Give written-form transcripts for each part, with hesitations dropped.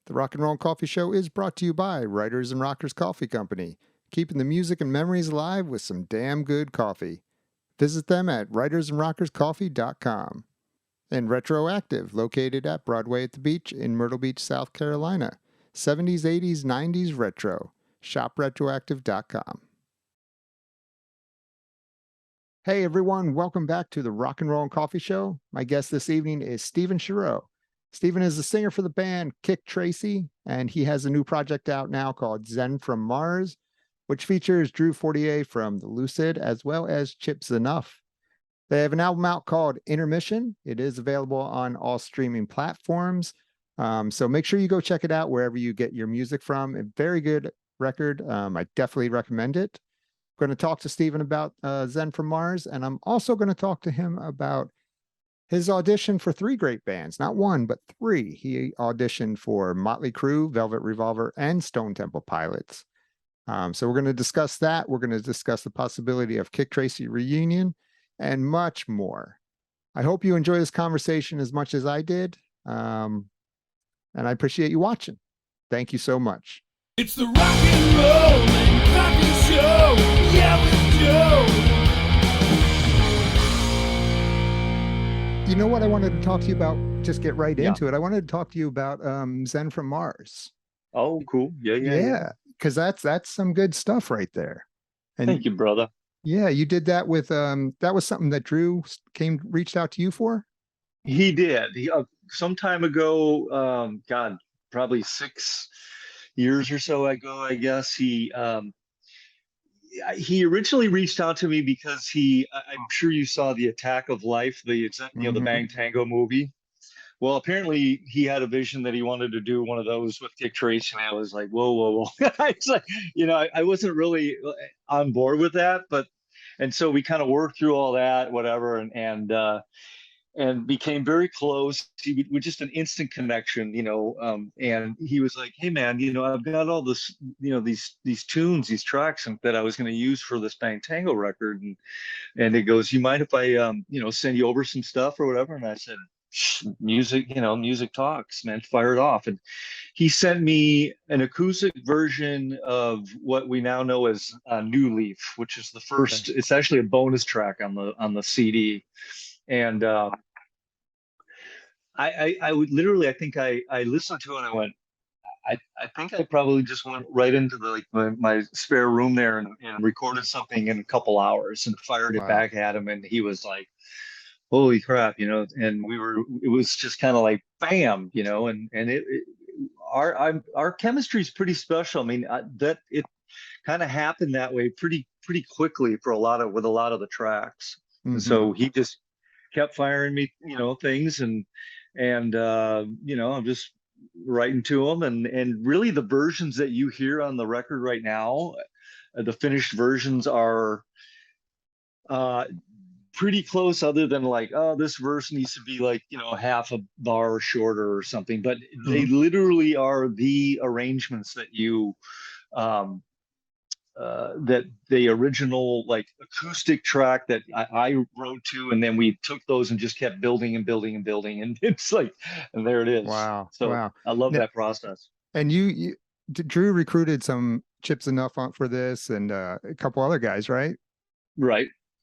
The Rock and Roll Coffee Show is brought to you by Writers and Rockers Coffee Company, keeping the music and memories alive with some damn good coffee. Visit them at writersandrockerscoffee.com. And Retroactive, located at Broadway at the Beach in Myrtle Beach, South Carolina. 70s, 80s, 90s retro. ShopRetroactive.com. Hey everyone, welcome back to the Rock and Roll Coffee Show. My guest this evening is Stephen Shareaux. Stephen is the singer for the band Kik Tracee, and he has a new project out now called Zen From Mars, which features Drew Fortier from The Lucid as well as Chip Z'Nuff. They have an album out called Intermission. It is available on all streaming platforms, so make sure you go check it out wherever you get your music from. A very good record. I definitely recommend it. I'm going to talk to Stephen about Zen From Mars, and I'm also going to talk to him about his audition for three great bands, not one, but three. He auditioned for Motley Crue, Velvet Revolver, and Stone Temple Pilots. So we're going to discuss that. We're going to discuss the possibility of Kik Tracee reunion and much more. I hope you enjoy this conversation as much as I did. And I appreciate you watching. Thank you so much. It's the Rock and Roll and Coffee Show. Yeah, we do. You know what I wanted to talk to you about? Just get right into it. I wanted to talk to you about Zen From Mars. Oh, cool. Yeah. Because that's some good stuff right there. And thank you, brother. Yeah, you did that with that was something that Drew reached out to you for? He did. Some time ago, God, probably 6 years or so ago, I guess. He originally reached out to me because I'm sure you saw the Attack of Life, the Bang Tango movie. Well, apparently he had a vision that he wanted to do one of those with Kik Tracee, and I was like, whoa. It's like, I wasn't really on board with that, and so we kind of worked through all that, whatever, and became very close. We were just an instant connection, and he was like, hey man, I've got all this, these tunes, these tracks that I was going to use for this Bang Tango record. And it goes, you mind if I, send you over some stuff or whatever? And I said, music, music talks, man, fire it off. And he sent me an acoustic version of what we now know as New Leaf, which is the first, it's actually a bonus track on the CD. And I would literally, I think I listened to it and I went, I think I probably just went right into my spare room there and recorded something in a couple hours and fired it back at him. And he was like, holy crap, and it was just kind of like, bam, and our chemistry is pretty special. I mean, that it kind of happened that way pretty quickly with a lot of the tracks. And so he just kept firing me, things and I'm just writing to them, and really the versions that you hear on the record right now, the finished versions are pretty close, other than like, oh, this verse needs to be like, half a bar shorter or something, but they literally are the arrangements that that the original like acoustic track that I wrote to, and then we took those and just kept building and it's like, and there it is. Wow. I love that process. And Drew recruited some Chip Z'Nuff for this, and a couple other guys, right?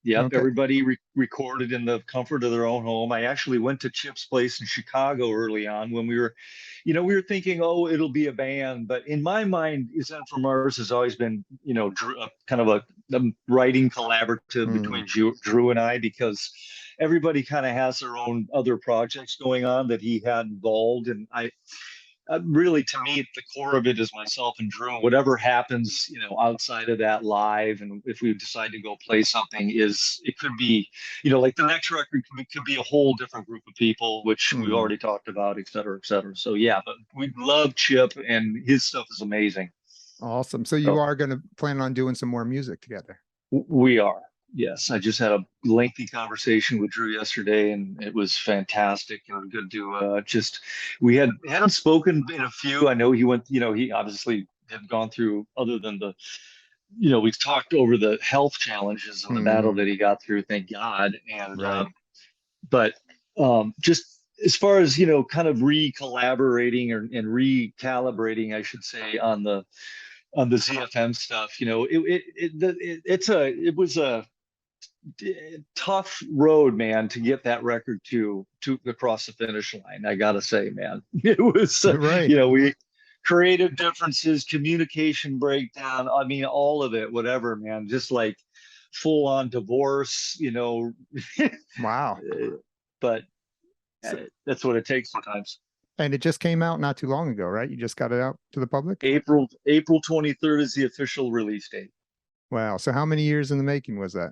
Yep. Okay. Everybody recorded in the comfort of their own home. I actually went to Chip's place in Chicago early on when we were thinking, oh, it'll be a band. But in my mind, Zen From Mars has always been, kind of a writing collaborative between Drew and I, because everybody kind of has their own other projects going on that he had involved. And really, to me, the core of it is myself and Drew. Whatever happens, outside of that live, and if we decide to go play something, it could be, like the next record could be a whole different group of people, which we've already talked about, et cetera, et cetera. So yeah, but we love Chip, and his stuff is amazing. Awesome. So you are going to plan on doing some more music together? We are. Yes, I just had a lengthy conversation with Drew yesterday, and it was fantastic. Good to we hadn't spoken in a few. I know he went, he obviously had gone through, other than the, we've talked over the health challenges and the battle that he got through, thank God. And, but just as far as, kind of re-collaborating and recalibrating, I should say, on the ZFM stuff, it was a tough road, man, to get that record to across the finish line. I gotta say, man, it was, Right. we creative differences, communication breakdown. I mean, all of it, whatever, man, just like full on divorce, Wow. but So, that's what it takes sometimes. and it just came out not too long ago, right? You just got it out to the public? April 23rd is the official release date. Wow. So how many years in the making was that?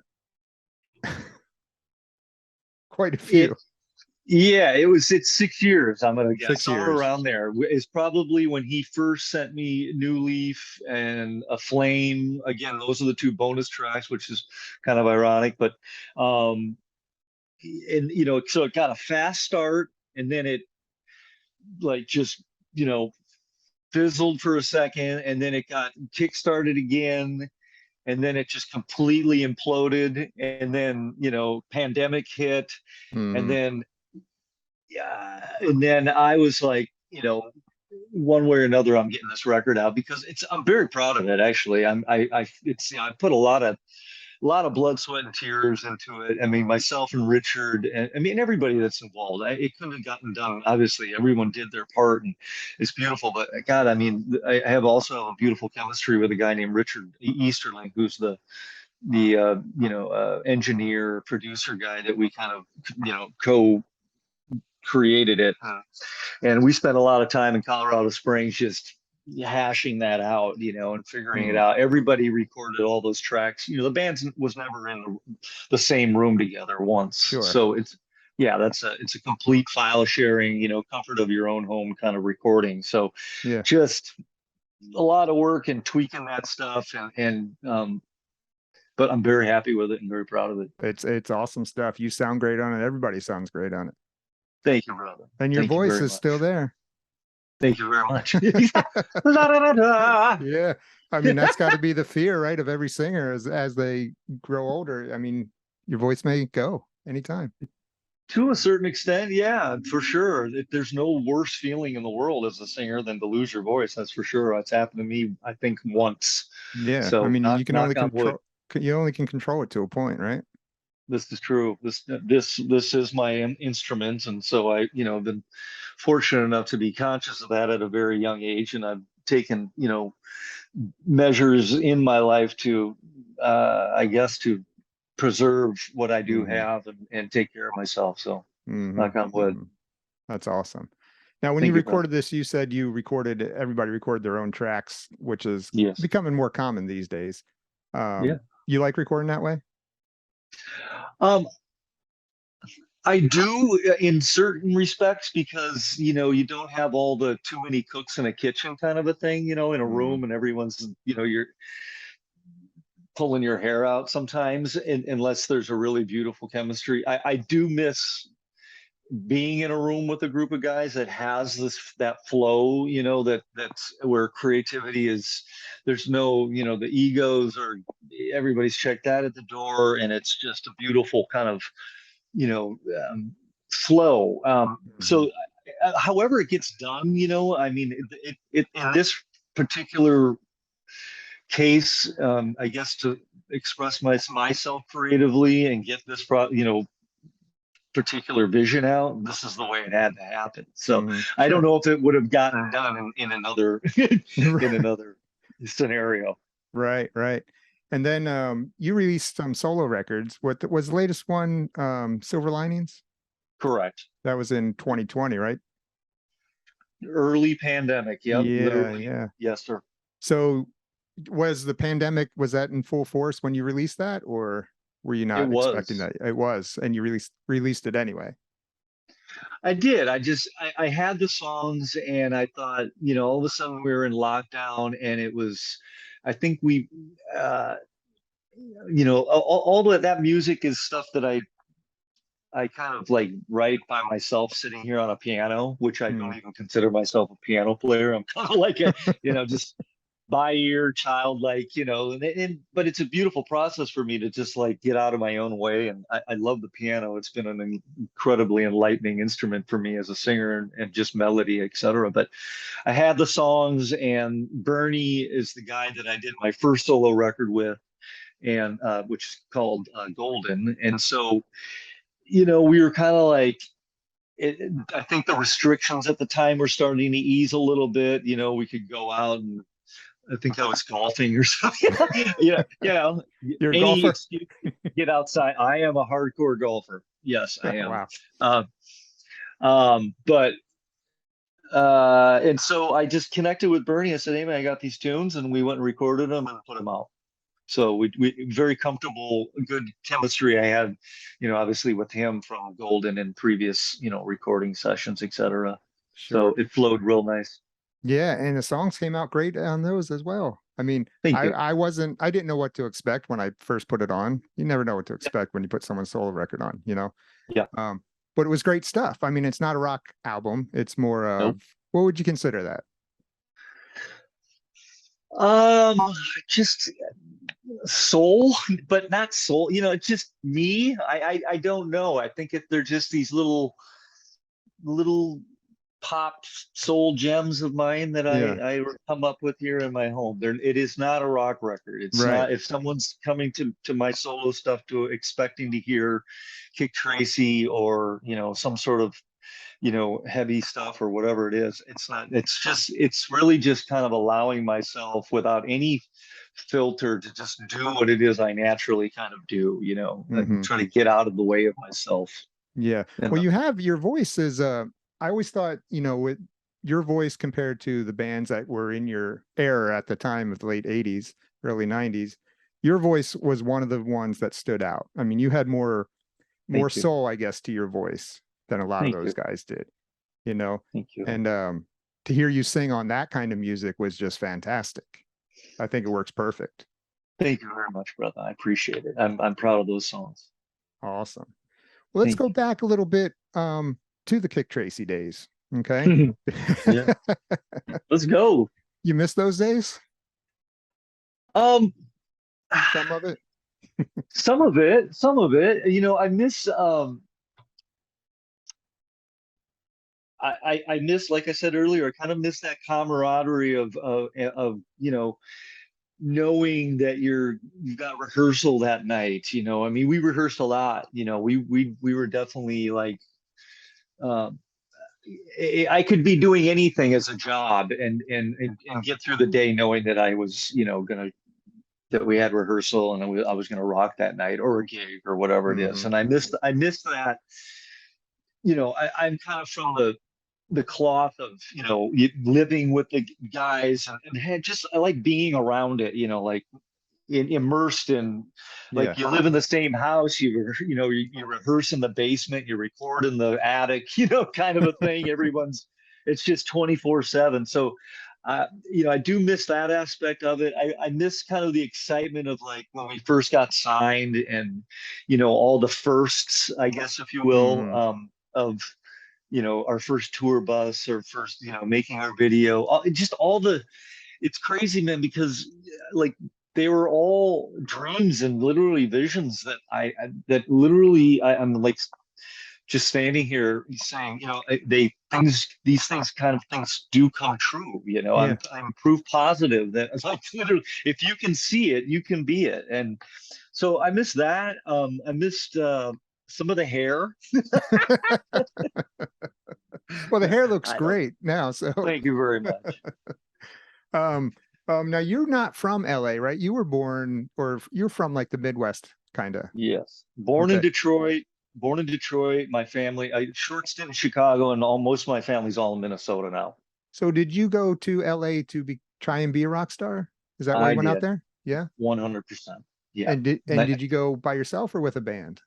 Quite a few. Yeah, it's 6 years, I'm gonna guess. 6 years. Somewhere around there is probably when he first sent me New Leaf and A Flame. Again, those are the two bonus tracks, which is kind of ironic, but and so it got a fast start, and then it like just fizzled for a second, and then it got kick-started again, and then it just completely imploded, and then pandemic hit, and then I was like, one way or another, I'm getting this record out because I'm very proud of it. Actually, I put a lot of blood, sweat, and tears into it. I mean, myself and Richard, and I mean everybody that's involved. It couldn't have gotten done. Obviously, everyone did their part, and it's beautiful. But God, I mean, I have also a beautiful chemistry with a guy named Richard Easterling, who's the engineer producer guy that we kind of co created it, and we spent a lot of time in Colorado Springs just hashing that out, and figuring it out. Everybody recorded all those tracks. The band was never in the same room together once. Sure. So it's a complete file sharing, comfort of your own home kind of recording. So yeah, just a lot of work and tweaking that stuff, and but I'm very happy with it and very proud of it. it's awesome stuff. You sound great on it. Everybody sounds great on it. Thank you, brother. And your voice is still there. Thank you very much. Yeah. I mean, that's got to be the fear, right, of every singer as they grow older. I mean, your voice may go anytime. To a certain extent, yeah, for sure. There's no worse feeling in the world as a singer than to lose your voice. That's for sure. It's happened to me, I think, once. Yeah. So I mean, knock, you can knock only on wood. you only can control it to a point, right? This is true. This is my instrument, and so I been fortunate enough to be conscious of that at a very young age, and I've taken measures in my life to I guess to preserve what I do have and take care of myself. So knock on wood. That's awesome. Now, when you recorded this, you said everybody recorded their own tracks, which is becoming more common these days. You like recording that way? I do in certain respects because you don't have all the too many cooks in a kitchen kind of a thing, in a room, and everyone's you're pulling your hair out sometimes, unless there's a really beautiful chemistry. I do miss being in a room with a group of guys that has that flow, that's where creativity is. There's no, the egos, or everybody's checked out at the door, and it's just a beautiful kind of, flow. So however it gets done, I mean, it in this particular case, I guess to express myself creatively and get this particular vision out, this is the way it had to happen. So I don't know if it would have gotten done in another in another scenario. Right. And then you released some solo records. What was the latest one? Silver Linings? Correct. That was in 2020, right? Early pandemic. Yep. Yeah. Yes, sir. So was the pandemic, was that in full force when you released that, or were you not expecting that? It was, and you released it anyway. I did. I had the songs, and I thought, all of a sudden we were in lockdown, and it was, I think we, all that music is stuff that I kind of like write by myself sitting here on a piano, which I don't even consider myself a piano player. I'm kind of like a, just by ear, childlike, but it's a beautiful process for me to just like get out of my own way. And I love the piano. It's been an incredibly enlightening instrument for me as a singer and just melody, etc. But I had the songs, and Bernie is the guy that I did my first solo record with, and which is called Golden. And so, we were kind of like, I think the restrictions at the time were starting to ease a little bit. We could go out, and I think I was golfing or something. Yeah, You're a any golfer? excuse to get outside. I am a hardcore golfer. Yes, I am. Wow. But and so I just connected with Bernie. I said, "Hey man, I got these tunes," and we went and recorded them and put them out. So we very comfortable, good chemistry I had, obviously with him from Golden and previous, recording sessions, etc. So Sure. it flowed real nice. Yeah, and the songs came out great on those as well. I mean, Thank you. I didn't know what to expect when I first put it on. You never know what to expect when you put someone's solo record on, Yeah. But it was great stuff. I mean, it's not a rock album. It's more of, Nope. What would you consider that? Just soul, but not soul. It's just me. I don't know. I think if they're just these little pop soul gems of mine that Yeah. I come up with here in my home. It is not a rock record. It's Right. not. If someone's coming to my solo stuff to expecting to hear Kik Tracee or some sort of heavy stuff or whatever it is, it's not. It's really just kind of allowing myself without any filter to just do what it is I naturally kind of do, and try to get out of the way of myself. Yeah. Well, you have your voice is I always thought, with your voice compared to the bands that were in your era at the time of the late 80s, early 90s, your voice was one of the ones that stood out. I mean, you had more Thank you. soul, I guess, to your voice than a lot Thank of those you. guys did, Thank you. and to hear you sing on that kind of music was just fantastic. I think it works perfect. Thank you very much, brother. I appreciate it. I'm proud of those songs. Awesome. Well, let's Thank go you. back a little bit to the Kik Tracee days. Okay. Yeah. Let's go. You miss those days? Um, Some of it. some of it. I miss I miss, like I said earlier, I kind of miss that camaraderie of knowing that you've got rehearsal that night. I mean, we rehearsed a lot. We were definitely like, I could be doing anything as a job and get through the day knowing that I was that we had rehearsal and I was gonna rock that night or a gig or whatever it is. And I missed that. I'm kind of from the cloth of living with the guys and just I like being around it, like immersed in, like, you live in the same house, you rehearse in the basement, you record in the attic, kind of a thing. It's just 24/7. So I do miss that aspect of it. I miss kind of the excitement of like when we first got signed and all the firsts, I guess, if you will, of our first tour bus or first, making our video, just all the, it's crazy, man, because like they were all dreams and literally visions that I'm like just standing here saying, these kind of things do come true. I'm proof positive that it's like literally, if you can see it, you can be it. And so I missed that. I missed some of the hair. Well, the hair looks great now. So thank you very much. Now you're not from LA, right? You were born, or you're from like the Midwest, kind of. Yes, born in Detroit. My family, I short stint in Chicago, and most of my family's all in Minnesota now. So did you go to LA to try and be a rock star? Is that why you went out there? Yeah. 100%. Yeah. And did you go by yourself or with a band?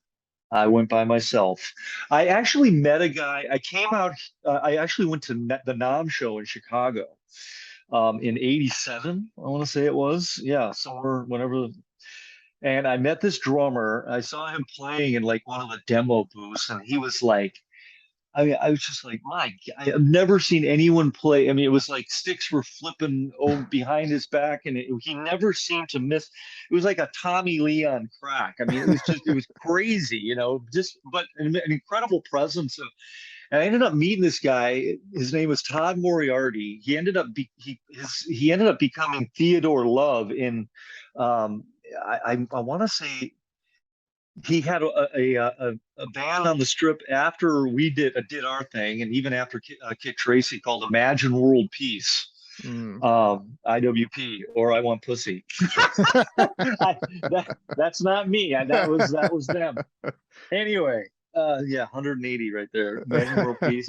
I went by myself. I actually met a guy. I came out. I actually went to the Nam show in Chicago in '87. I want to say it was. Yeah, somewhere, whenever. And I met this drummer. I saw him playing in like one of the demo booths, and he was like I mean, I was just like, I've never seen anyone play. I mean, it was like sticks were flipping over behind his back, and he never seemed to miss. It was like a Tommy Lee on crack. I mean, it was crazy, just, but an incredible presence. And I ended up meeting this guy. His name was Todd Moriarty. He ended up becoming Theodore Love in, I want to say he had a band on the strip after we did our thing, and even after Kik Tracee, called Imagine World Peace, IWP, or I Want Pussy. That's not me. That was them. Anyway, yeah, 180 right there. Imagine World Peace.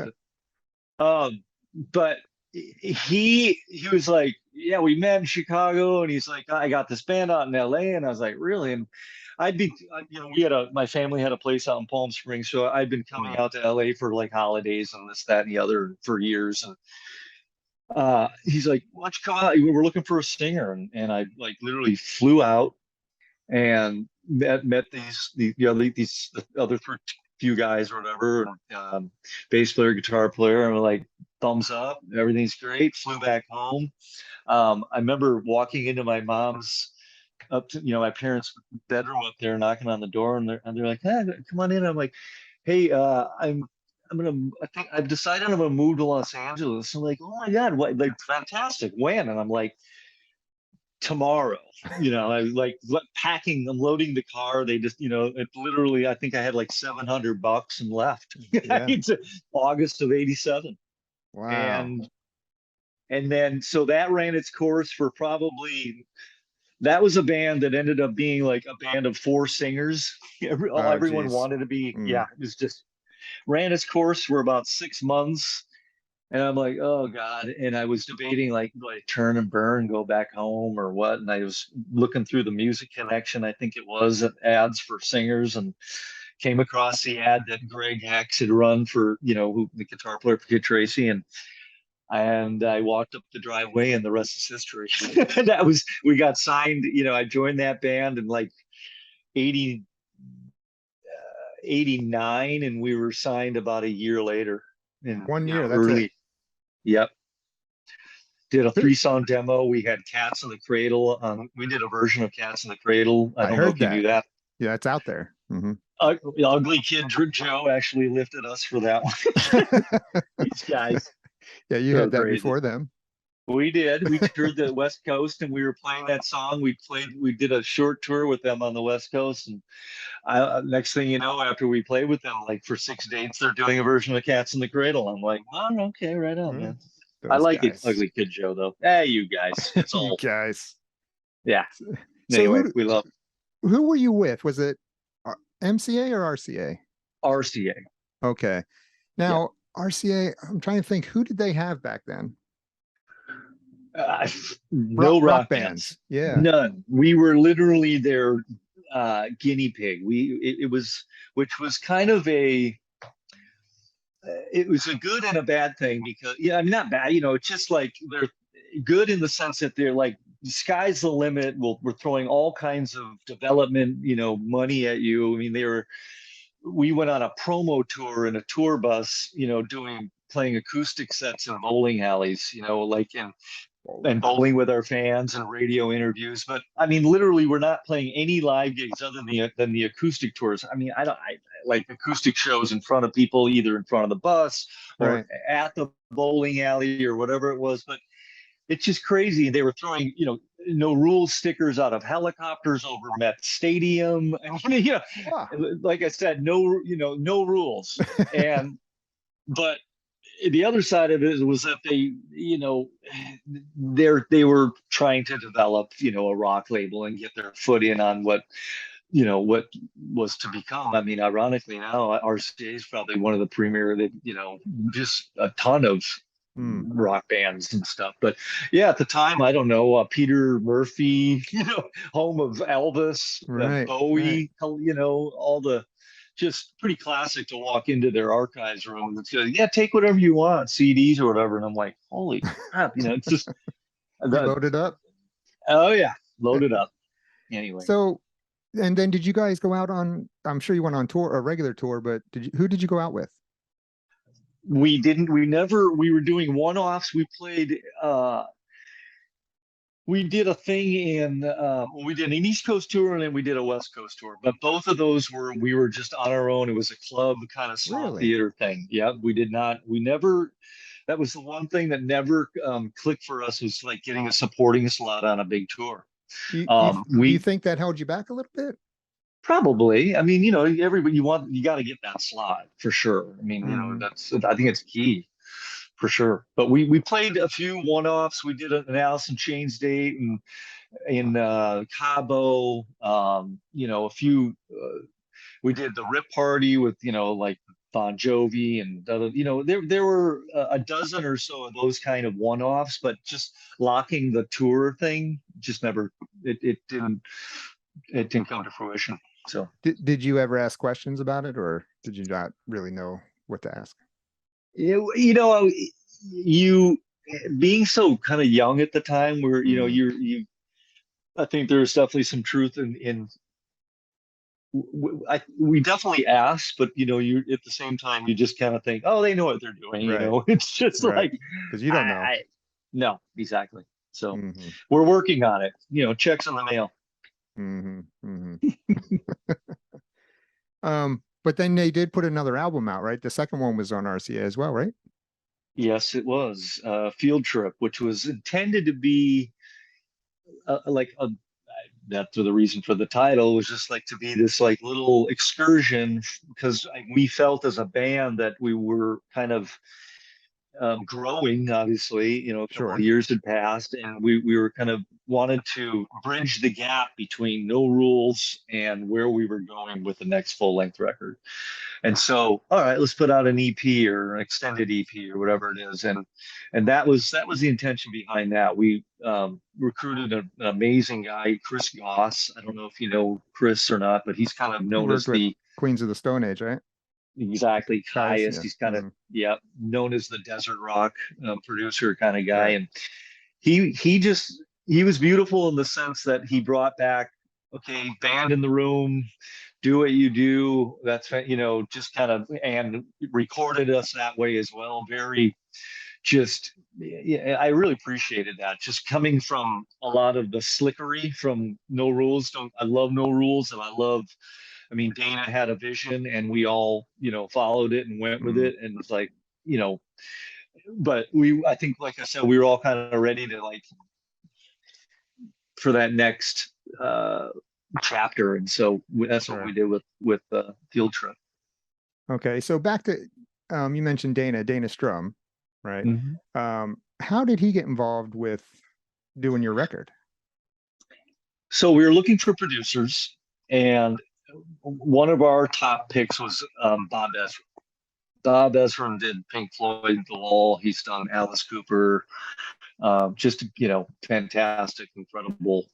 But he was like, yeah, we met in Chicago, and he's like, I got this band out in LA, and I was like, really? And my family had a place out in Palm Springs, so I'd been coming out to LA for like holidays and this, that, and the other for years. And he's like, why don't you come out? We're looking for a singer, and I like literally flew out and met these other few guys or whatever, and bass player, guitar player, and we're like, thumbs up, everything's great. Flew back home. I remember walking into my mom's up to my parents' bedroom up there, knocking on the door, and they're like, hey, come on in. I'm like, hey, I think I've decided I'm gonna move to Los Angeles. I'm like, oh my God, what, like, fantastic. When? And I'm like, tomorrow. I like packing, I'm loading the car. They just, it literally, I think I had like $700 and left. Yeah. It's August of '87. Wow. And then so that ran its course for probably, that was a band that ended up being like a band of 4 singers. Everyone wanted to be, it was just ran its course for about 6 months. And I'm like, oh God. And I was debating like, do I turn and burn, go back home or what? And I was looking through the Music Connection, I think it was, ads for singers, and came across the ad that Greg Hex had run for, who the guitar player for Kik Tracee. And I walked up the driveway, and the rest is history. We got signed, I joined that band in like 89, and we were signed about a year later. In 1 year, that's early. it. Yep. Did a 3-song demo. We had Cats in the Cradle. We did a version of Cats in the Cradle. I don't know if you knew that. Yeah, it's out there. Ugly Kid Joe actually lifted us for that one. These guys. Yeah, you had that crazy. Before them. We did. We toured the West Coast, and we were playing that song. We did a short tour with them on the West Coast, and next thing you know, after we played with them like for 6 dates, they're doing a version of Cats in the Cradle. I'm like, oh, okay, right on, man. I like it, Ugly Kid Joe, though. Hey, you guys, it's all you guys. Yeah. Anyway, we love. Who were you with? Was it MCA or RCA? RCA. Okay. Now, RCA, I'm trying to think, who did they have back then? No rock bands. Yeah. None. We were literally their guinea pig. Which was kind of it was a good and a bad thing, because I mean, not bad, it's just like they're good in the sense that they're like, sky's the limit. We're throwing all kinds of development, money at you. I mean, we went on a promo tour in a tour bus, playing acoustic sets in bowling alleys, like and bowling with our fans and radio interviews. But I mean, literally, we're not playing any live gigs other than the acoustic tours. I mean, I like acoustic shows in front of people, either in front of the bus or at the bowling alley or whatever it was. But it's just crazy. They were throwing, no rules stickers out of helicopters over Met Stadium. I mean, like I said, no rules. But the other side of it was that they were trying to develop, a rock label and get their foot in on what was to become. I mean, ironically now, RCA is probably one of the premier that, just a ton of rock bands and stuff. But yeah, at the time, I don't know, Peter Murphy, home of Elvis, Bowie, all the, just pretty classic to walk into their archives room and say, yeah, take whatever you want, CDs or whatever. And I'm like, holy crap, it's just loaded up. Oh yeah, loaded up. Anyway. So, and then did you guys go out on, I'm sure you went on tour, a regular tour, but who did you go out with? We didn't. We never. We were doing one-offs. We played. We did a thing in. We did an East Coast tour and then we did a West Coast tour. But both of those were we were just on our own. It was a club kind of small Really? theater thing. Yeah, we did not. We never. That was the one thing that never clicked for us was like getting a supporting slot on a big tour. Do you We think that held you back a little bit? probably. I mean, everybody you got to get that slot for sure. I mean, Mhm. I think it's key for sure. But we played a few one-offs. We did an Alice in Chains date and in Cabo. A few. We did the Rip Party with like Bon Jovi and there were a dozen or so of those kind of one-offs, but just locking the tour thing just never it didn't come to fruition. So Did you ever ask questions about it, or did you not really know what to ask? you being so kind of young at the time where Mm, you I think there's definitely some truth in we definitely ask, but you at the same time you just kind of think, oh, they know what they're doing. right, It's just right. like Because you I, don't know. I no, exactly. So Hmm. we're working on it. Checks in the mail. Hmm. Hmm. But then they did put another album out, right? The second one was on RCA as well, right? Yes, it was Field Trip, which was intended to be like a that's the reason for the title was just like to be this like little excursion because we felt as a band that we were kind of growing, obviously, a couple of Sure. years had passed, and we were kind of wanted to bridge the gap between No Rules and where we were going with the next full length record. And so, all right, let's put out an EP or an extended EP or whatever it is, and that was the intention behind that. We recruited an amazing guy, Chris Goss. I don't know if you know Chris or not, but he's kind of He known as worked with the Queens of the Stone Age, right? exactly Caius, highest. yeah. He's kind of Hmm. yeah known as the desert rock producer kind of guy, Right. and he was beautiful in the sense that he brought back okay band in the room, do what you do. That's just kind of and recorded us that way as well. Very just yeah, I really appreciated that. Just coming from a lot of the slickery from No Rules. Don't I love No Rules and I mean, Dana had a vision and we all, followed it and went with Mm, it. And it's like, you know, but I think, like I said, we were all kind of ready to like, for that next chapter. And so that's what we sure. did with Field Trip. Okay. So back to you mentioned Dana Strum, right? Mhm. How did he get involved with doing your record? So we were looking for producers, and one of our top picks was Bob Ezrin. Bob Ezrin did Pink Floyd, The Wall. He's done Alice Cooper. Just fantastic, incredible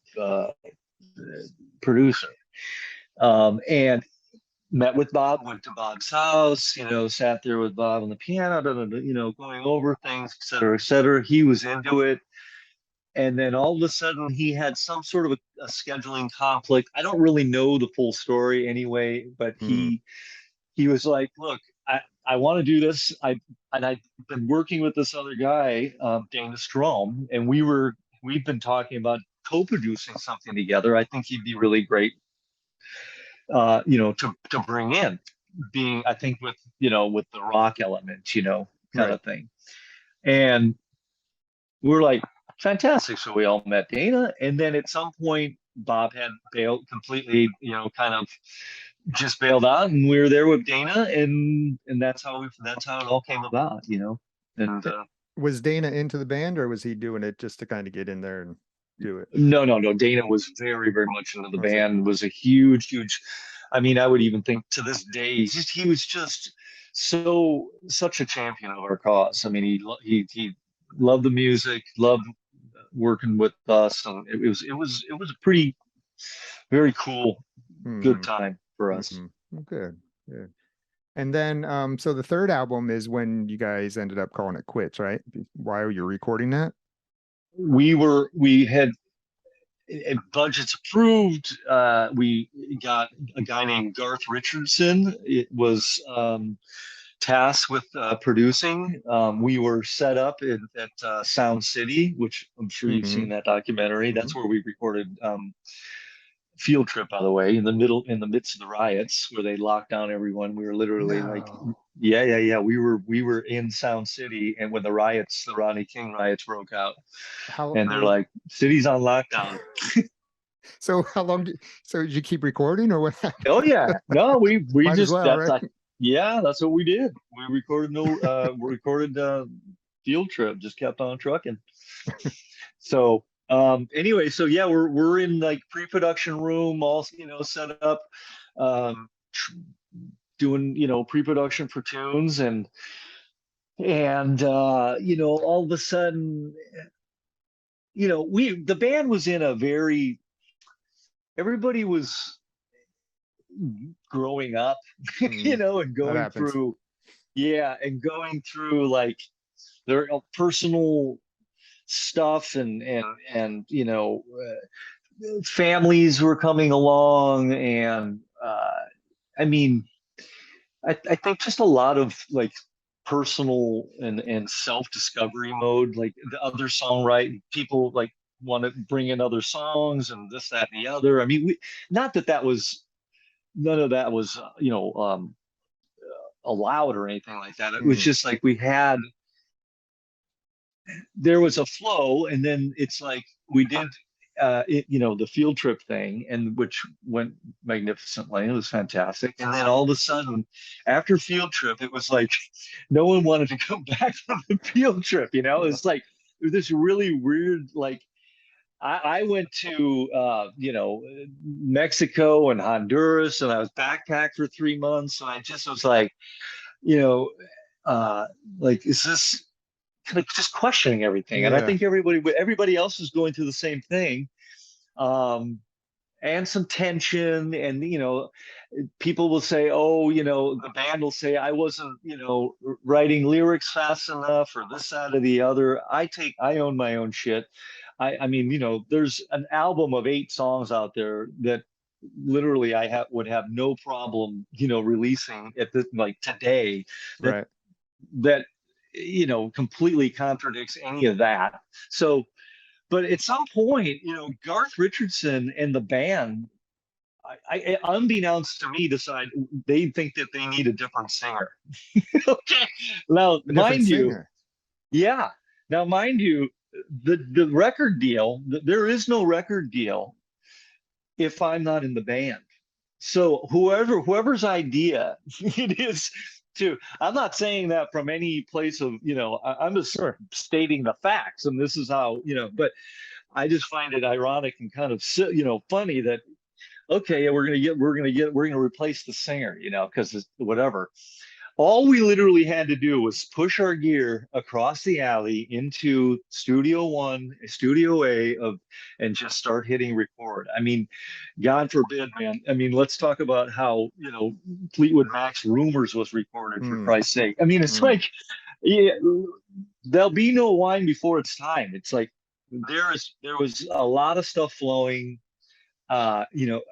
producer. And met with Bob, went to Bob's house, sat there with Bob on the piano, going over things, et cetera, et cetera. He was into it. And then all of a sudden, he had some sort of a scheduling conflict. I don't really know the full story anyway, but Mm, he was like, "Look, I want to do this. I've been working with this other guy, Dana Strom, and we've been talking about co-producing something together. I think he'd be really great, to bring in, being I think with the rock element, kind right. of thing." And we're like, fantastic. So we all met Dana, and then at some point, Bob had bailed completely, kind of just bailed out, and we were there with Dana, and that's how it all came about, And Eh, Was Dana into the band, or was he doing it just to kind of get in there and do it? no, no, no. Dana was very, very much into the Was he? band. Was a huge, huge. I mean, I would even think to this day, he was just such a champion of our cause. I mean, he loved the music, loved working with us, and it was a pretty very cool, good Hmm. time for us. Hmm. Good. Good. And then, so the third album is when you guys ended up calling it quits, right? Why are you recording that? We had budgets approved. We got a guy named Garth Richardson. It was tasked with producing. We were set up at Sound City, which I'm sure you've Mm-hmm. seen that documentary. That's Mm-hmm. where we recorded Field Trip, by the way, in the midst of the riots where they locked down everyone. We were literally like, No. yeah. We were in Sound City, and when the riots, the Rodney King riots broke out, How and they're like, city's on lockdown. so how long so did you keep recording or what happened? Oh yeah, no, we Might as just well, that's right? yeah, that's what we did. We recorded we recorded Field Trip, just kept on trucking. So anyway, so yeah, we're in like pre-production room, all set up, um, tr doing pre-production for tunes, and all of a sudden, the band was in a very everybody was growing up, Mm, and that going happens. through, yeah, and going through like their personal stuff, and families were coming along, and I mean, I think just a lot of like personal and self-discovery mode, like the other songwriting people like want to bring in other songs and this, that, and the other. I mean, not that that was none of that was allowed or anything like that. It was Mm, just like there was a flow, and then it's like we did the Field Trip thing, and which went magnificently. It was fantastic. And then all of a sudden, after Field Trip, it was like no one wanted to come back from the Field Trip. It's like it was this really weird, like I went to Mexico and Honduras, and I was backpacked for 3 months, and I just was like, you know, uh, like, is this kind of just questioning everything? And I yeah, think everybody else is going through the same thing, um, and some tension. And people will say, oh, the band will say I wasn't, writing lyrics fast enough, or this, that, or the other. I own my own shit. I mean, there's an album of 8 songs out there that literally would have no problem, releasing at this, like, today, that right. that completely contradicts any of that. So, but at some point, Garth Richardson and the band, unbeknownst to me, decide they think that they need a different singer. Okay, now A different mind you, singer. yeah, now mind you, the record deal, there is no record deal if I'm not in the band. So whoever's idea it is to, I'm not saying that from any place of, I'm just Sure. stating the facts, and this is how, but I just find it ironic and kind of, funny that, okay, we're gonna replace the singer, because it's whatever. All we literally had to do was push our gear across the alley into Studio One, Studio A and just start hitting record. I mean, God forbid, man. I mean, let's talk about how, Fleetwood Mac's Rumors was recorded, for Mm, Christ's sake. I mean, it's mm, like, yeah, there'll be no wine before it's time. It's like there was a lot of stuff flowing, uh, you know,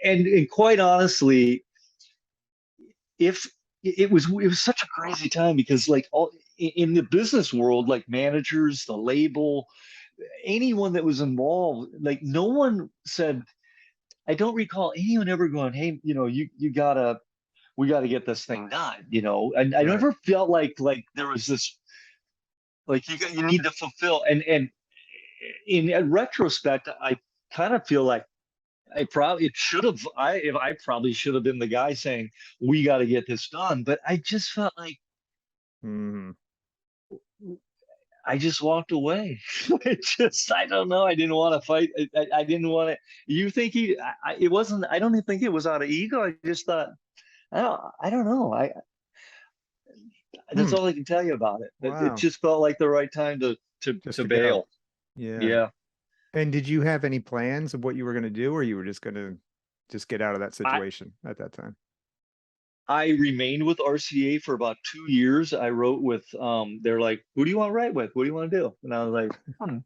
and quite honestly, if it was such a crazy time, because like all in the business world, like managers, the label, anyone that was involved, like no one said, I don't recall anyone ever going, hey, you gotta we gotta get this thing done, and I right. never felt like there was this, like, you need to fulfill. And in retrospect, I kind of feel like it should have, I probably should have been the guy saying we got to get this done, but I just felt like Mm, I just walked away. I don't know. I didn't want to fight. I didn't want to. You think it wasn't, I don't even think it was out of ego. I just thought, I don't know. That's hmm. all I can tell you about it. It Wow. just felt like the right time to, Just to to go. bail. Yeah. Yeah. And did you have any plans of what you were going to do, or you were just going to just get out of that I, situation at that time? I remained with RCA for about 2 years. I wrote with, they're like, who do you want to write with? What do you want to do? And I was like,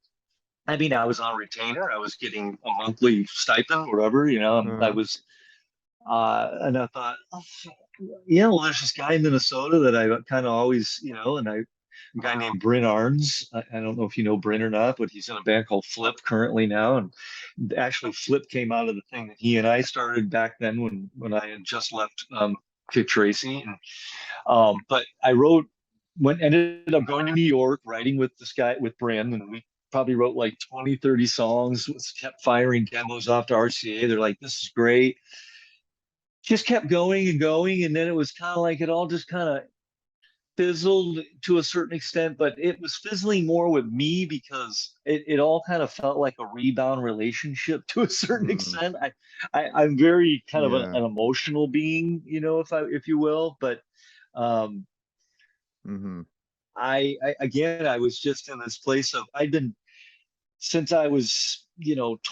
I mean, I was on retainer. I was getting a monthly stipend, whatever, I Uh-huh. was, and I thought, oh, Yeah, well, there's this guy in Minnesota that I kind of always, and a guy named Bryn Arns. I don't know if you know Bryn or not, but he's in a band called Flip currently now. And actually, Flip came out of the thing that he and I started back then when I had just left Kik Tracee. And but I ended up going to New York, writing with this guy, with Bryn, and we probably wrote like 20, 30 songs, kept firing demos off to RCA. They're like, this is great. Just kept going and going. And then it was kind of like it all just kind of fizzled to a certain extent, but it was fizzling more with me because it all kind of felt like a rebound relationship to a certain Mm, extent. I'm very kind of yeah. an emotional being, if you will, but um, Mm-hmm. again, I was just in this place of I'd been since I was,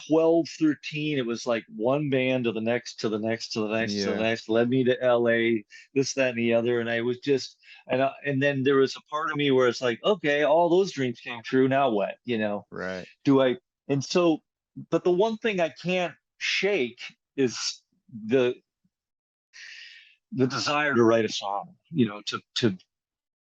12, 13, it was like one band to the next, to the next, to the next, to the Yeah. next, led me to LA, this, that, and the other. And I was just, and then there was a part of me where it's like, okay, all those dreams came true. Now what? Right. Do I, and so, but the one thing I can't shake is the, the desire to write a song, to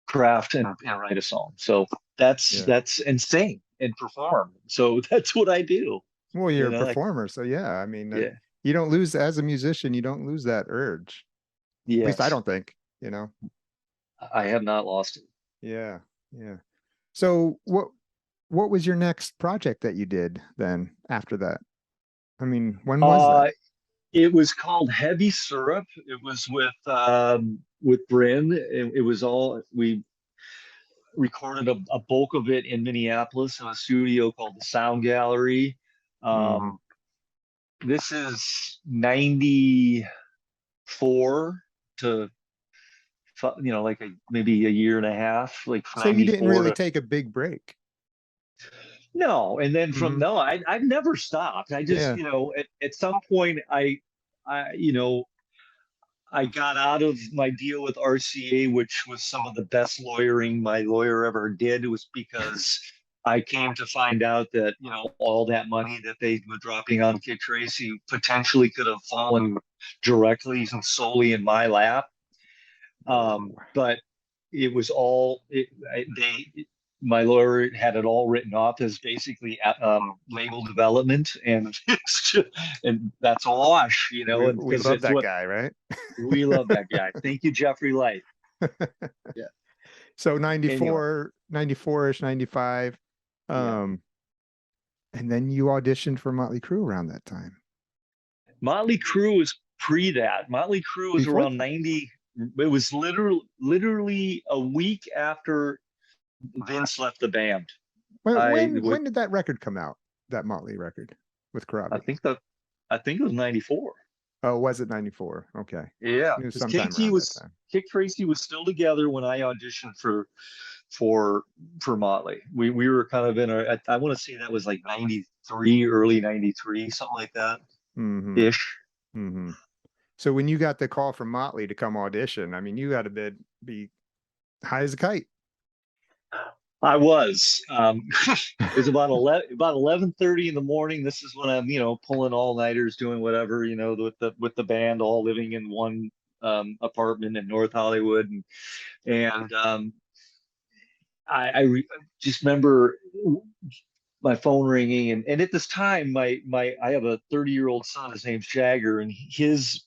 craft and write a song. So Yeah. that's insane and perform. So that's what I do. Well, you're a Like, performer, so yeah. I mean, yeah, you don't lose as a musician. You don't lose that urge. At least I yes, don't think. You know. I have not lost it. Yeah. Yeah. So what was your next project that you did then after that? I mean, when was that? Uh, it was called Heavy Syrup. It was with Bryn. It was all we recorded a bulk of it in Minneapolis in a studio called the Sound Gallery. Hmm. Um, this is 94 to like maybe a year and a half, like So you didn't 94 really to take a big break. no. And then from Hmm. no, I've never stopped. I just, Yeah. at some point I got out of my deal with RCA, which was some of the best lawyering my lawyer ever did. It was because I came to find out that, all that money that they were dropping on Kik Tracee potentially could have fallen directly and solely in my lap. Oh, But it was all they my lawyer had it all written off as basically label development, and and that's a wash, and we because love it's that what guy, right? we love that guy. Thank you, Jeffrey Light. Yeah. So Anyway, 94-ish, 95. yeah. Um, and then you auditioned for Motley Crue around that time. Motley Crue was pre that. Motley Crue was Before around that. 90. It was literally a week after Vince left the band. I When did that record come out? That Motley record with I Karabi. think that I think it was 94. Oh, was it 94? Okay. Yeah, Knew because sometime around that time. Kik Tracee was still together when I auditioned for for Motley. We were kind of in I want to say that was like 93, early 93, something like that Mm-hmm. ish. Mm-hmm. So when you got the call from Motley to come audition, I mean, you got to be high as a kite. I was. It was about 11:30 in the morning. This is when I'm, pulling all nighters, doing whatever, with the band, all living in one apartment in North Hollywood, and just remember my phone ringing, and at this time, my I have a 30-year-old son. His name's Jagger, and his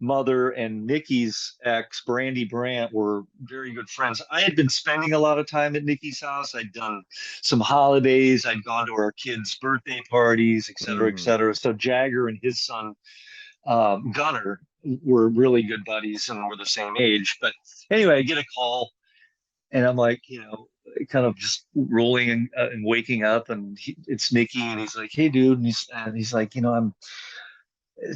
mother and Nikki's ex, Brandy Brandt, were very good friends. I had been spending a lot of time at Nikki's house. I'd done some holidays. I'd gone to our kids' birthday parties, et cetera, et Mm-hmm. cetera. So Jagger and his son, Gunner, were really good buddies and were the same age. But anyway, I get a call, and I'm like, kind of just rolling and waking up, and it's Nikki, and he's like, "Hey, dude," and he's like, I'm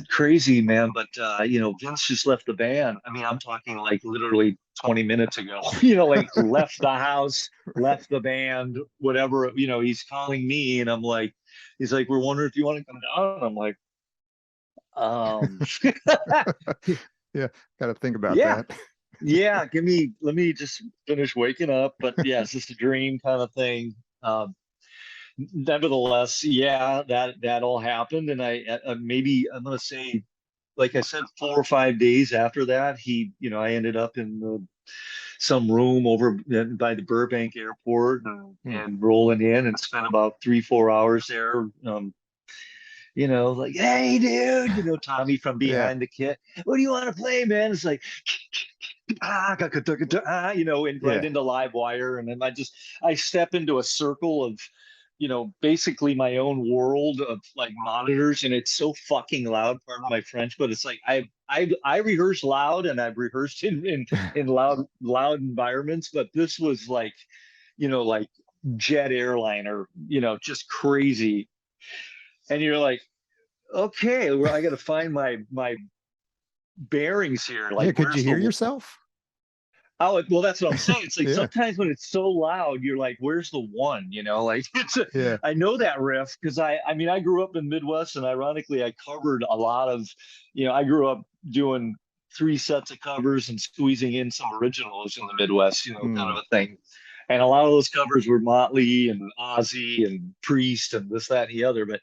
crazy, man. But Vince just left the band. I mean, I'm talking like literally 20 minutes ago. Like left the house, Right. left the band, whatever. He's calling me, and I'm like, he's like, we're wondering if you want to come down. And I'm like, um, Yeah, got to think about yeah, that. yeah. Let me just finish waking up. But yeah, it's just a dream kind of thing. Nevertheless, yeah, that all happened, and maybe I'm gonna say like I said, 4 or 5 days after that, I ended up in some room over by the Burbank airport Hmm. and rolling in and spent about 3, 4 hours there. Like, hey, dude, Tommy from Yeah. behind the kit. What do you want to play, man? It's like, and right Yeah. into live wire. And then I step into a circle of, basically my own world of like monitors, and it's so fucking loud, pardon my French, but it's like I rehearse loud, and I've rehearsed in loud environments, but this was like jet airliner, just crazy. And you're like, okay, well, I got to find my bearings here. Yeah. Like, Could you where's hear the yourself? Oh, well, that's what I'm saying. It's like Yeah. sometimes when it's so loud, you're like, "Where's the one?" Like Yeah. I know that riff because I mean, I grew up in Midwest, and ironically, I covered a lot of, I grew up doing 3 sets of covers and squeezing in some originals in the Midwest, kind Hmm. of a thing. And a lot of those covers were Motley and Ozzy and Priest and this, that, and the other. But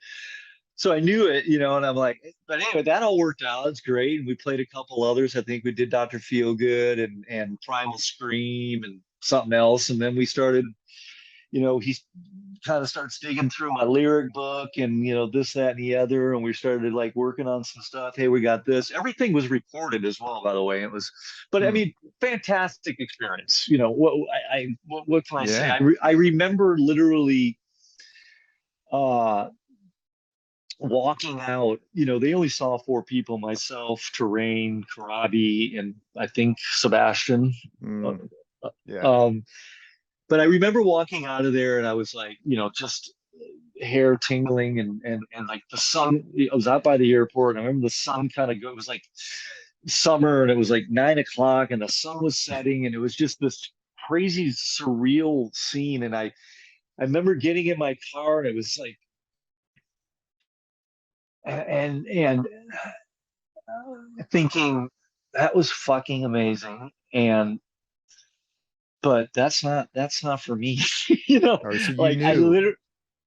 so I knew it, and I'm like, but anyway, that all worked out. It's great. And we played a couple others. I think we did Dr. Feelgood and Primal Scream and something else. And then we started, he kind of starts digging through my lyric book and, this, that, and the other. And we started like working on some stuff. Hey, we got this. Everything was recorded as well, by the way. It was, but I Hmm. mean, fantastic experience. What can I say? Yeah. I remember literally, uh, walking out, they only saw 4 people, myself, Terrain, Karabi, and I think Sebastian. Uh, Hmm. Yeah. Um, but I remember walking out of there and I was like, just hair tingling and like the sun, I was out by the airport. And I remember the sun kind of it was like summer and it was like 9 o'clock and the sun was setting and it was just this crazy surreal scene. And I remember getting in my car and it was like, and thinking that was fucking amazing. And but that's not for me. Oh, so you Like I knew. literally,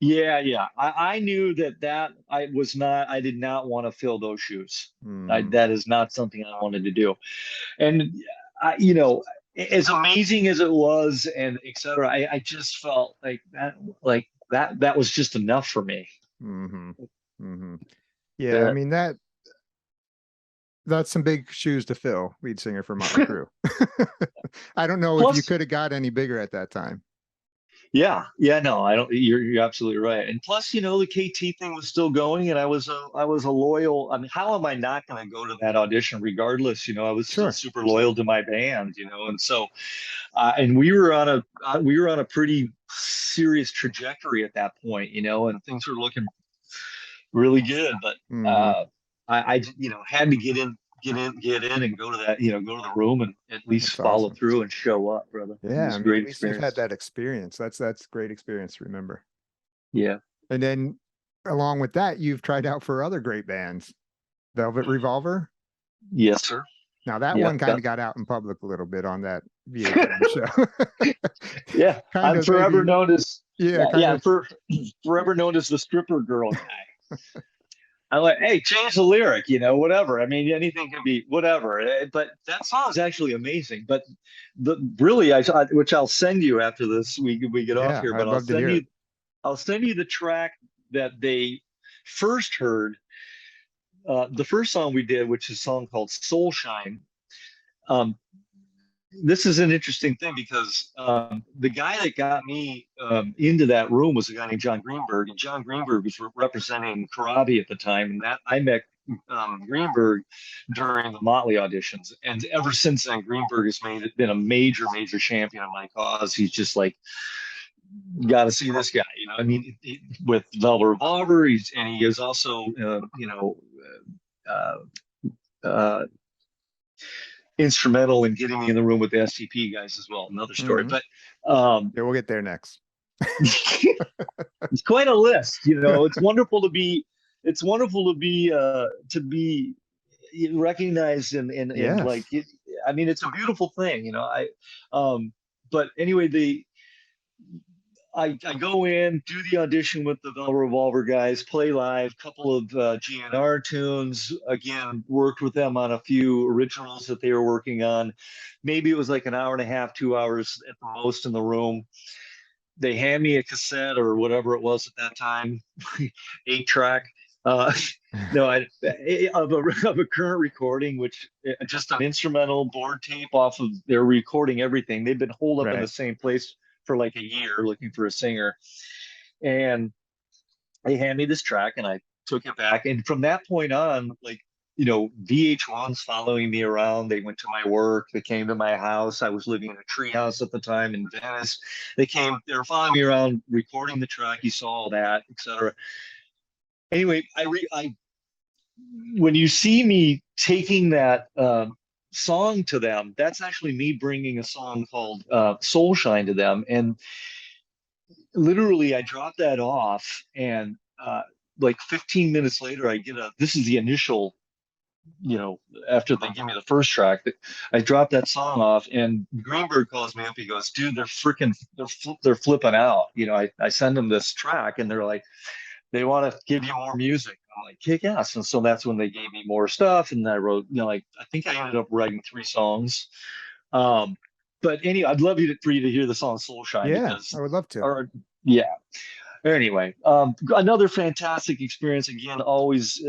yeah. I knew that I did not want to fill those shoes. Hmm. That is not something I wanted to do. And as amazing as it was and etc., I just felt like that was just enough for me. Hmm. Hmm. Yeah. I That mean, that's some big shoes to fill, lead singer for Motley Crue. I don't know if you plus could have got any bigger at that time. Yeah, no, I don't. You're absolutely right. And plus, the KT thing was still going, and I was a loyal. I mean, how am I not going to go to that audition regardless? I was still Sure. super loyal to my band, and so and we were on a pretty serious trajectory at that point, and things were looking really good. But Hmm. uh, I had to get in, and go to that, go to the room and at least That's follow awesome. through and show up, brother. It Yeah. was I a mean, great at least you've had experience. that experience. That's great experience to remember. Yeah. And then along with that, you've tried out for other great bands, Velvet Revolver. Yes, sir. Now that Yeah. one kind of got out in public a little bit on that VH1 show. Yeah, Kind I'm of forever maybe, known as yeah, yeah, kind yeah, of, forever known as the stripper girl guy. I'm like, hey, change the lyric, whatever. I mean, anything can be whatever. But that song is actually amazing. But really, which I'll send you after this. We get off yeah, here, I'd but I'll love to send hear you it. I'll send you the track that they first heard. The first song we did, which is a song called Soul Shine. Um, this is an interesting thing because the guy that got me into that room was a guy named John Greenberg, and John Greenberg was representing Karabi at the time, and that I met Greenberg during the Motley auditions, and ever since then, Greenberg has been a major, major champion of my cause. He's just like, got to see this guy, I mean, with Velvet Revolver, he is also, uh, uh, instrumental in getting me in the room with the STP guys as well. Another story, Hmm. but Yeah, we'll get there next. it's quite a list. It's wonderful to be. It's wonderful to be recognized and like. Yes. I mean, it's a beautiful thing. I. But anyway, I go in, do the audition with the Velvet Revolver guys, play live, couple of GNR tunes. Again, worked with them on a few originals that they were working on. Maybe it was like an hour and a half, 2 hours at the most in the room. They hand me a cassette or whatever it was at that time, 8 track. Uh, no, of a current recording, which just an instrumental board tape off of their recording everything. They've been holed up in the Right. same place for like a year looking for a singer, and they hand me this track, and I took it back. And from that point on, like, VH1's following me around. They went to my work. They came to my house. I was living in a tree house at the time in Venice. They were following me around, recording the track. You saw all that, etc. Anyway, when you see me taking that song to them, that's actually me bringing a song called Soul Shine to them. And literally, I dropped that off, and like 15 minutes later, this is the initial, after they give me the first track, I dropped that song off, and Greenberg calls me up. He goes, dude, they're flipping out. I send them this track, and they're like, they want to give you more music. I'm like, kick ass. And so that's when they gave me more stuff. And I wrote, like, I think I ended up writing 3 songs. But anyway, I'd love for you to hear the song Soul Shine, Yeah, because, I would love to. or yeah. Anyway, another fantastic experience. Again, always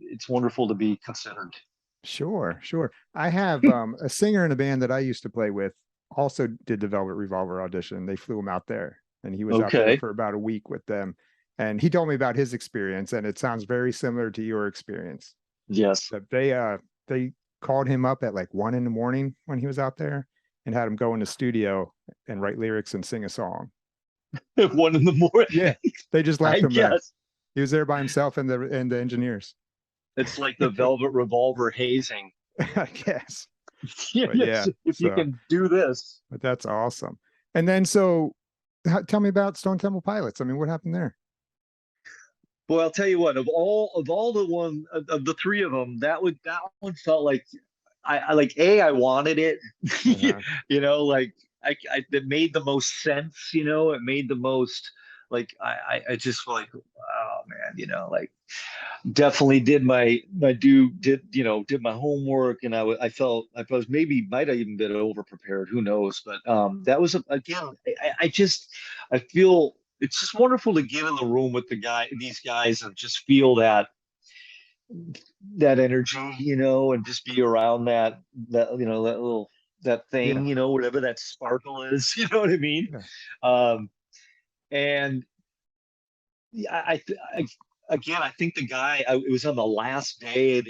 it's wonderful to be considered. Sure, sure. I have a singer in a band that I used to play with, also did the Velvet Revolver audition. They flew him out there, and he was out there Okay. for about a week with them. And he told me about his experience, and it sounds very similar to your experience. Yes. That they called him up at like 1 a.m. when he was out there, and had him go in the studio and write lyrics and sing a song. 1 a.m. Yeah, they just left I him there. guess He was there by himself and the engineers. it's like the Velvet Revolver hazing. I guess. Yeah, if you can do this. But that's awesome. And then, so tell me about Stone Temple Pilots. I mean, what happened there? Well, I'll tell you what, of all the 3 of them, that one felt like I wanted it. Like it made the most sense. It made the most, like, I just feel like, oh man, like, definitely did my homework, and I felt I was might have even been over prepared. Who knows? But that was, again, I feel it's just wonderful to get in the room with these guys, and just feel that energy, and just be around that that thing, Yeah. whatever that sparkle is, you know what I mean? Yeah. And I again, I think it was on the last day.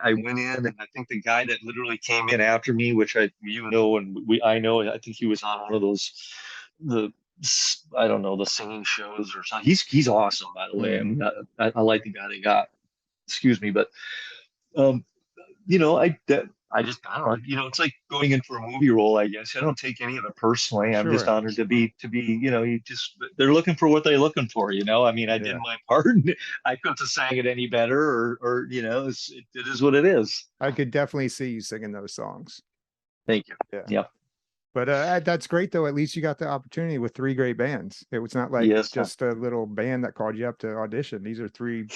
I went in, and I think the guy that literally came in after me, which I know, I think he was on one of those, I don't know, the singing shows or something. He's awesome, by the way. I mean, I like the guy they got. Excuse me, but I don't know. It's like going in for a movie role, I guess. I don't take any of it personally. I'm just honored to be, they're looking for what they're looking for, I mean, I did my part. I couldn't have sang it any better, or it is what it is. I could definitely see you singing those songs. Thank you. Yeah. Yep. But that's great, though. At least you got the opportunity with 3 great bands. It was not like just a little band that called you up to audition. These are 3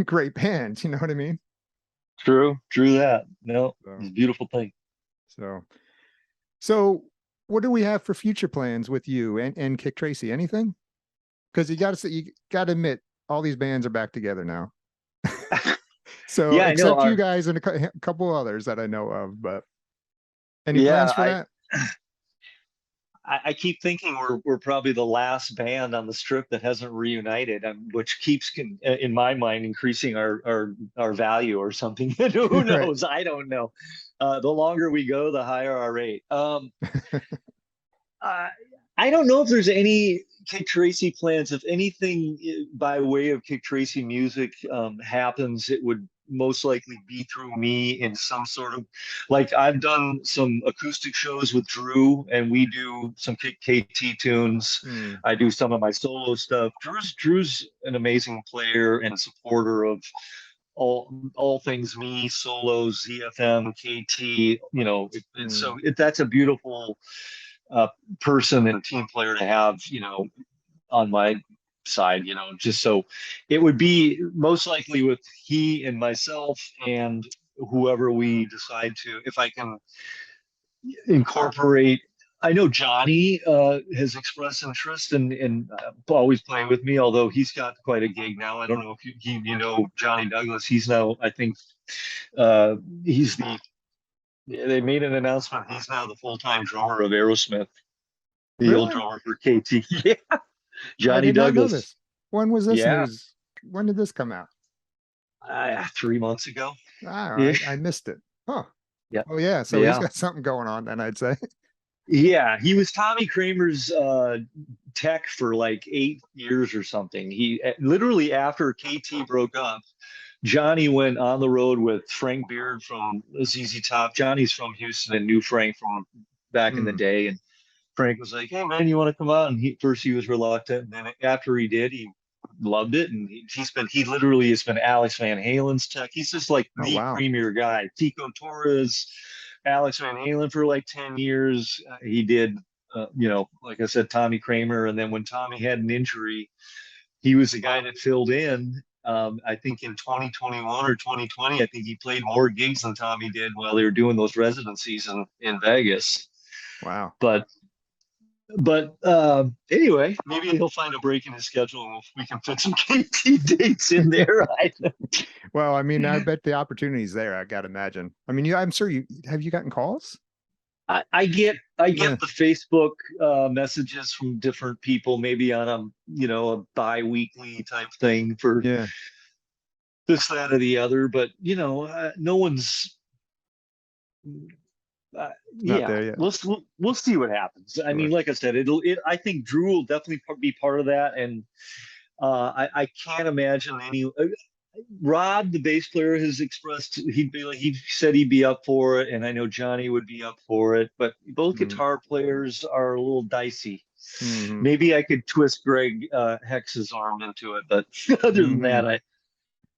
great bands. You know what I mean? True that. No, it's a beautiful thing. So what do we have for future plans with you and Kik Tracee? Anything? Because you got to admit, all these bands are back together now. So yeah, except you guys and a couple others that I know of, but any plans for that? I keep thinking we're probably the last band on the Strip that hasn't reunited, which keeps, in my mind, increasing our value or something. Who knows? Right. I don't know. The longer we go, the higher our rate. I don't know if there's any Kik Tracee plans. If anything by way of Kik Tracee music happens, it would most likely be through me in some sort of, like, I've done some acoustic shows with Drew, and we do some KT tunes. I do some of my solo stuff. Drew's an amazing player and supporter of all things me, solos, ZFM, KT, and so that's a beautiful person and team player to have, on my side, just so it would be most likely with he and myself and whoever we decide to, if I can incorporate. I know Johnny has expressed interest in always playing with me, although he's got quite a gig now. I don't know if you know Johnny Douglas. He's now, I think, he's the. They made an announcement. He's now the full-time drummer of Aerosmith, the old Really? drummer for KT. Yeah, I Johnny did not know Douglas. this. When was this Yeah, news? When did this come out? 3 months ago. Ah, Yeah, I missed it. Huh. yeah, Oh yeah, so he's yeah. got something going on then, I'd say. Yeah, he was Tommy Kramer's tech for like 8 years or something. He literally, after KT broke up, Johnny went on the road with Frank Beard from ZZ Top. Johnny's from Houston and knew Frank from back in the Hmm. day. And Frank was like, "Hey man, you want to come out?" And first he was reluctant, and then after he did, he loved it. And he literally has been Alex Van Halen's tech. He's just like Oh the wow. premier guy. Tico Torres, Alex Van Halen for like 10 years. He did, like I said, Tommy Kramer, and then when Tommy had an injury, he was the guy that filled in. I think in 2021 or 2020, I think he played more gigs than Tommy did while they were doing those residencies in Vegas. Wow. But anyway, maybe he'll find a break in his schedule and we can fit some KT dates in there. Well, I mean, I bet the opportunity's there, I gotta imagine. I mean, I'm sure you gotten calls? I get Yeah. the Facebook messages from different people, maybe on a bi-weekly type thing for Yeah. this, that, or the other. But no one's. Not Yeah, there yet. we'll see what happens. I mean, Sure. like I said, I think Drew will definitely be part of that, and I can't imagine any. Rod, the bass player, has expressed he said he'd be up for it, and I know Johnny would be up for it. But both Mm. guitar players are a little dicey. Mhm. Maybe I could twist Greg Hex's arm into it, but other than that, Mhm.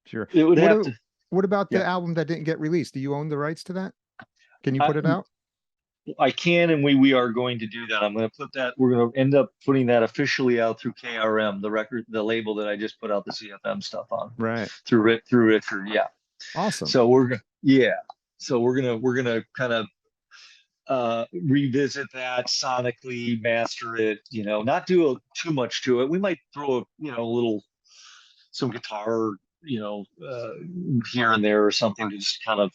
Sure. it would What have a- to. what about Yeah, the album that didn't get released? Do you own the rights to that? Can you I, put it out? I can, and we are going to do that. I'm going to put that. We're going to end up putting that officially out through KRM, the label that I just put out the ZFM stuff on, Right. through Richard. Yeah. Awesome. So we're gonna kind of revisit that sonically, master it. Not do too much to it. We might throw a little some guitar, here and there or something to just kind of,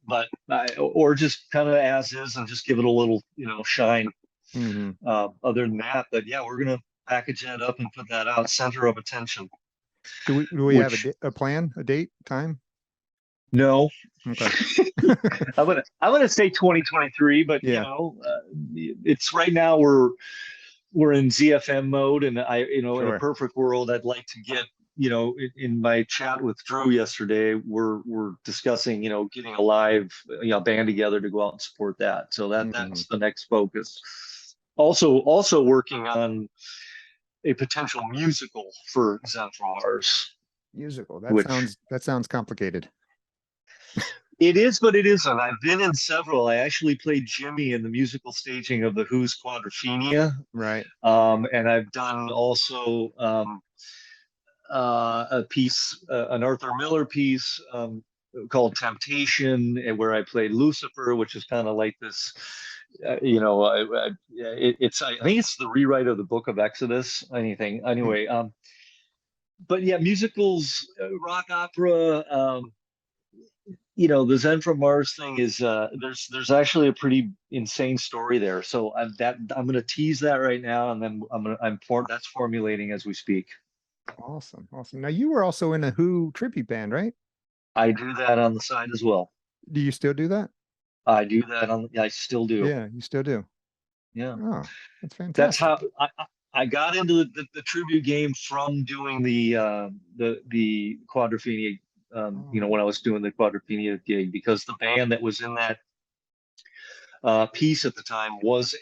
but or just kind of as is and just give it a little shine. Hmm. Other than that, but yeah, we're gonna package that up and put that out, center of attention. Do we have Which a plan, a date, time? no, Okay. I'm gonna say 2023, but Yeah. it's right now we're in ZFM mode, and in a Sure. perfect world, I'd like to get in my chat with Drew yesterday, we're discussing getting a live band together to go out and support that. So Mhm. that's the next focus. Also working on a potential musical for Zen From Mars, Musical. which That sounds complicated. it is, but it isn't. I've been in several. I actually played Jimmy in the musical staging of the Who's Quadrophenia, Right. and I've done also a piece, an Arthur Miller piece called Temptation, where I played Lucifer, which is kind of like this. I think it's the rewrite of the Book of Exodus. Anything Hmm. anyway. But yeah, musicals, rock opera. The Zen from Mars thing is there's actually a pretty insane story there. So I'm going to tease that right now, and then that's formulating as we speak. Awesome. Awesome. Now you were also in a Who tribute band, right? I do that on the side as well. Do you still do that? I still do. Yeah, you still do. Yeah. Oh, that's That's fantastic. how I got into the tribute game from doing the Quadrophenia, Oh. when I was doing the Quadrophenia gig, because the band that was in that piece at the time was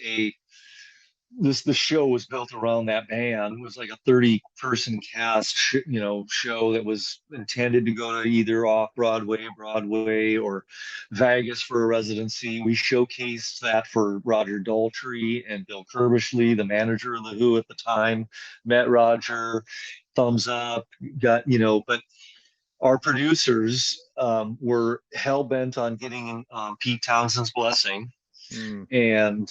the show was built around that band. It was like a 30-person cast, show that was intended to go to either off Broadway, or Vegas for a residency. We showcased that for Roger Daltrey and Bill Curbishley, the manager of the Who at the time. Met Roger, thumbs up, but our producers were hell bent on getting Pete Townshend's blessing, Mm. and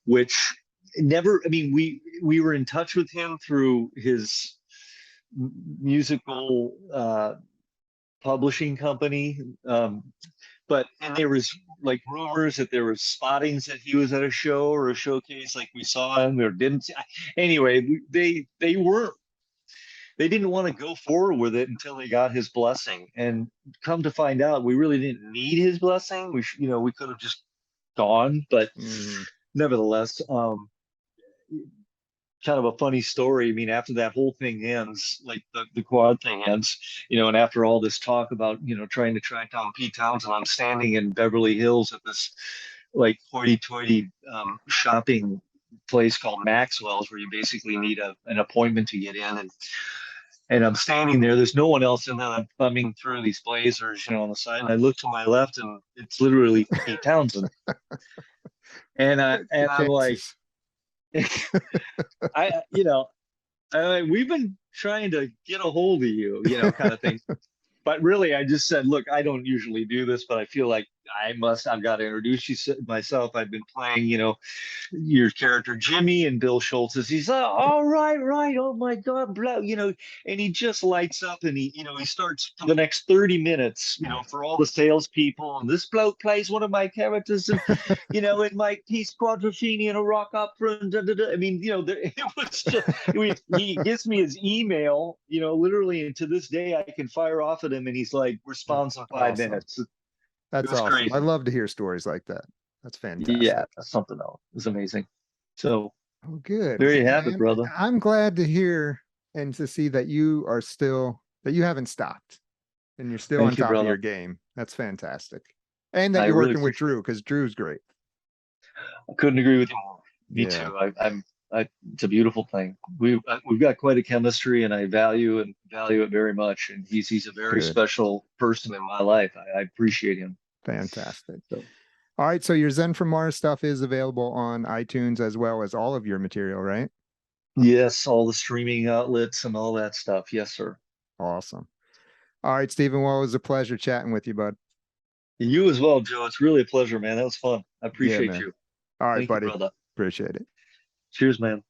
which never. I mean, we were in touch with him through his musical publishing company, and there was like rumors that there was spottings that he was at a show or a showcase, like we saw him or didn't. Anyway, they didn't want to go forward with it until they got his blessing. And come to find out, we really didn't need his blessing. We could have just gone, but nevertheless, kind of a funny story. I mean, after that whole thing ends, like the quad thing ends, and after all this talk about, trying to track down Pete Townsend, I'm standing in Beverly Hills at this like hoity-toity shopping place called Maxwell's, where you basically need an appointment to get in. And I'm standing there. There's no one else in there. I'm thumbing through these blazers, on the side. And I look to my left, and it's literally Pete Townsend. And I'm like, we've been trying to get a hold of you, kind of thing. But really, I just said, look, I don't usually do this, but I feel like I've got to introduce you myself. I've been playing, your character Jimmy, and Bill Schultz he's like, oh, right. Oh my God, blah, and he just lights up, and he starts for the next 30 minutes, for all the salespeople. And this bloke plays one of my characters, and, in my piece Quadrophenia in a rock opera. And I mean, it was just, he gives me his email, literally, and to this day I can fire off at him, and he's like, responds in 5 minutes. That's awesome. Crazy. I love to hear stories like that. That's fantastic. Yeah, that's something else. It was amazing. So, good. There you have it, brother. I'm glad to hear and to see that you haven't stopped and you're still on top of your game. That's fantastic. And that you're working with Drew, because Drew's great. I couldn't agree with you more. Me too. It's a beautiful thing. We've got quite a chemistry, and I value it very much. And he's a very special person in my life. I appreciate him. Fantastic. So. All right. So your Zen from Mars stuff is available on iTunes as well as all of your material, right? Yes. All the streaming outlets and all that stuff. Yes, sir. Awesome. All right, Stephen. Well, it was a pleasure chatting with you, bud. You as well, Joe. It's really a pleasure, man. That was fun. I appreciate you. All right, Thank buddy. you, brother. Appreciate it. Cheers, man.